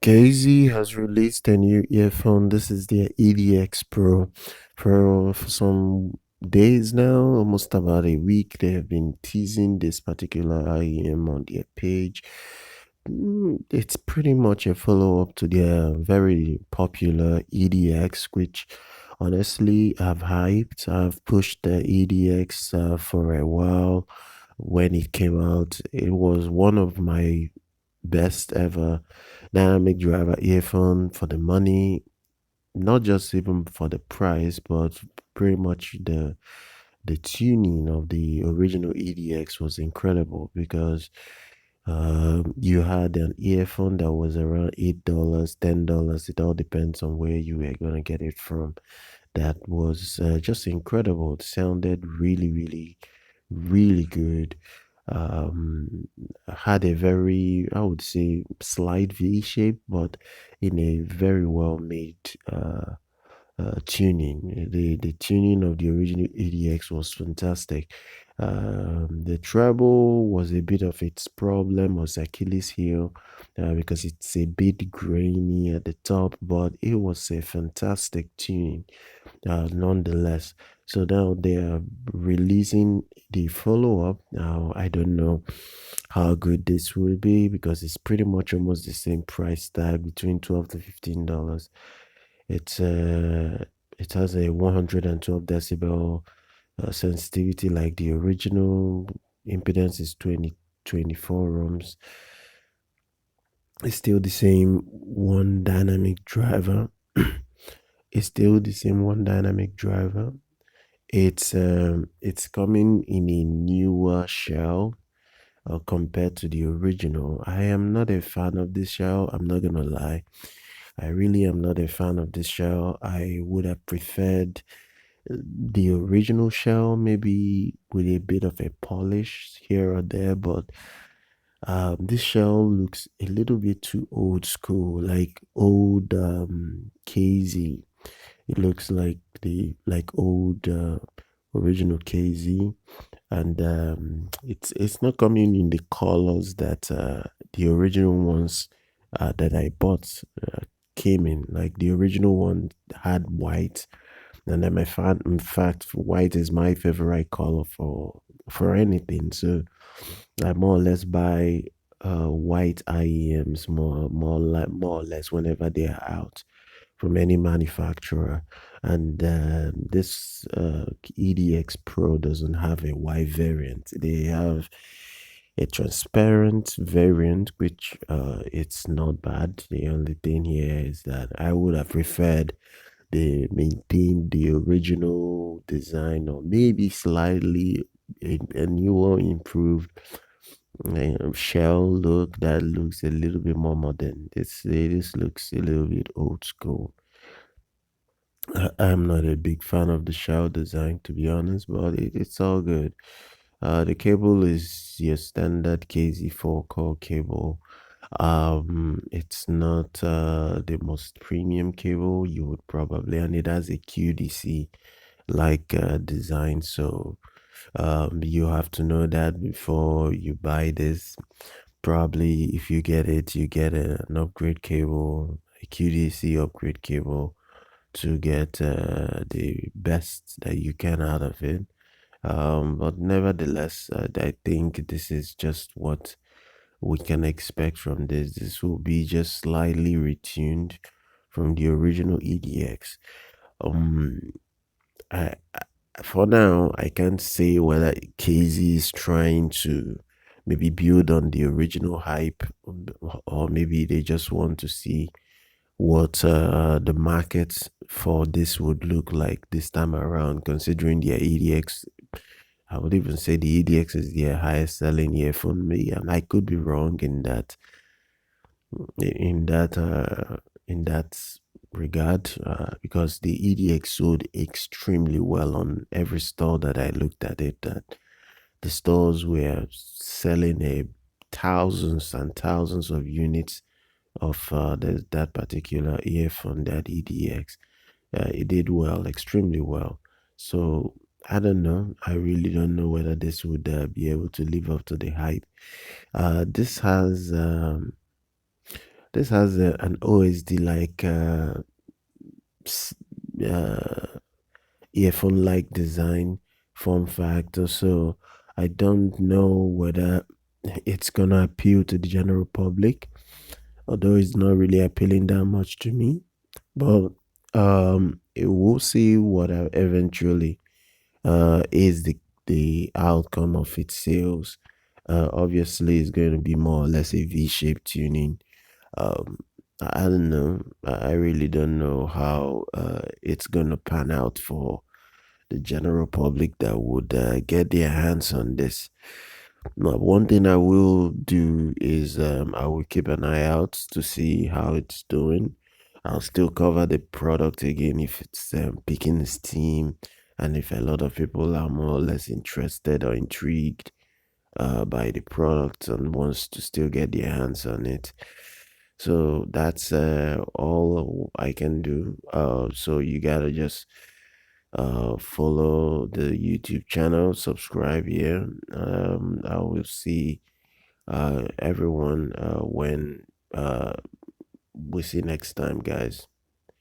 KZ has released a new earphone. This is their EDX Pro. For some days now, almost about a week, they have been teasing this particular IEM on their page. It's pretty much a follow-up to their very popular EDX, which honestly I've hyped. I've pushed the EDX for a while. When it came out, it was one of my best ever dynamic driver earphone for the money, not just even for the price, but pretty much the tuning of the original EDX was incredible because you had an earphone that was around $8, $10. It all depends on where you were gonna get it from. That was just incredible. It sounded really, really, really good. Had a very, I would say, slight V shape, but in a very well made tuning. The tuning of the original EDX was fantastic. The treble was a bit of its problem, was Achilles heel, because it's a bit grainy at the top, but it was a fantastic tuning, nonetheless. So now they are releasing the follow-up. Now I don't know how good this will be because it's pretty much almost the same price tag, between $12 to $15. It's it has a 112 decibel sensitivity like the original. Impedance is 24 ohms. It's still the same one dynamic driver. It's still the same one dynamic driver. It's coming in a newer shell compared to the original. I am not a fan of this shell. I'm not gonna lie. I really am not a fan of this shell. I would have preferred the original shell, maybe with a bit of a polish here or there, but this shell looks a little bit too old school, like old KZ. It looks like the old original KZ, and it's not coming in the colors that the original ones that I bought came in. Like the original one had white, and then in fact, white is my favorite color for anything. So I more or less buy white IEMs more or less whenever they are out from any manufacturer. And this EDX Pro doesn't have a white variant. They have a transparent variant, which it's not bad. The only thing here is that I would have preferred they maintain the original design, or maybe slightly a newer, improved shell look that looks a little bit more modern. This looks a little bit old school. I'm not a big fan of the shell design, to be honest, but it's all good. The cable is your standard KZ4 core cable. It's not the most premium cable you would probably, and it has a QDC like design, so you have to know that before you buy this. Probably if you get it, you get an upgrade cable, a QDC upgrade cable, to get the best that you can out of it. But nevertheless, I think this is just what we can expect from this. This will be just slightly retuned from the original EDX. Um, I for now I can't say whether KZ is trying to maybe build on the original hype, or maybe they just want to see what the market for this would look like this time around, considering their EDX. I would even say the EDX is their highest selling earphone, and I could be wrong in that in that uh, in that regard, because the EDX sold extremely well on every store that I looked at it. That the stores were selling a thousands and thousands of units of that particular earphone, that EDX. It did well, extremely well. So I don't know. I really don't know whether this would be able to live up to the hype. This has this has an OSD like s- uh, earphone like design form factor. So I don't know whether it's gonna appeal to the general public, although it's not really appealing that much to me. But we'll see what eventually is the outcome of its sales. Obviously, it's going to be more or less a V-shaped tuning. Um, I don't know. I really don't know how it's going to pan out for the general public that would get their hands on this. Now, one thing I will do is I will keep an eye out to see how it's doing. I'll still cover the product again if it's picking steam and if a lot of people are more or less interested or intrigued by the product and wants to still get their hands on it. So that's all I can do. So you gotta just follow the YouTube channel, subscribe here. I will see everyone when we see next time, guys.